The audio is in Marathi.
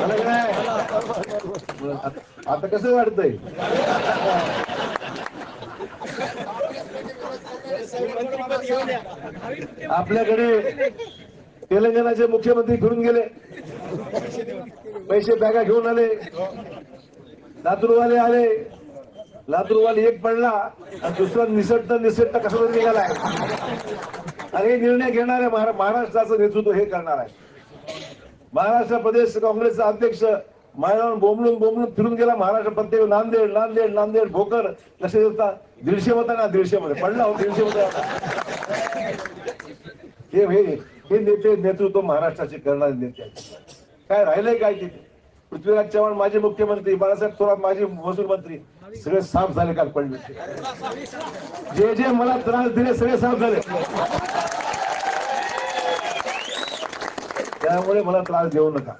झालं का नाही? आता कसं वाटतंय? आपल्याकडे तेलंगणाचे मुख्यमंत्री फिरून गेले, पैसे बॅगा घेऊन आले, लातूरवाले आले, लातूरवाले एक पडला आणि दुसरा निसटता कसं तरी निघालाय. आणि निर्णय घेणारे महाराष्ट्राचं नेतृत्व हे करणार आहे. महाराष्ट्र प्रदेश काँग्रेसचा अध्यक्ष मायावर बोंबलून फिरून गेला महाराष्ट्र. प्रत्येक नांदेड भोकर कसे होता, 150 होता ना, 150 मध्ये पडला हो, 150 मध्ये. हे नेते नेतृत्व महाराष्ट्राचे करणारे नेते आहेत. काय राहिलंय काय तिथे? पृथ्वीराज चव्हाण माजी मुख्यमंत्री, बाळासाहेब थोरात माजी महसूल मंत्री, सगळे साफ झाले काल पडले. जे मला त्रास दिले सगळे साफ झाले. त्यामुळे मला त्रास देऊ नका.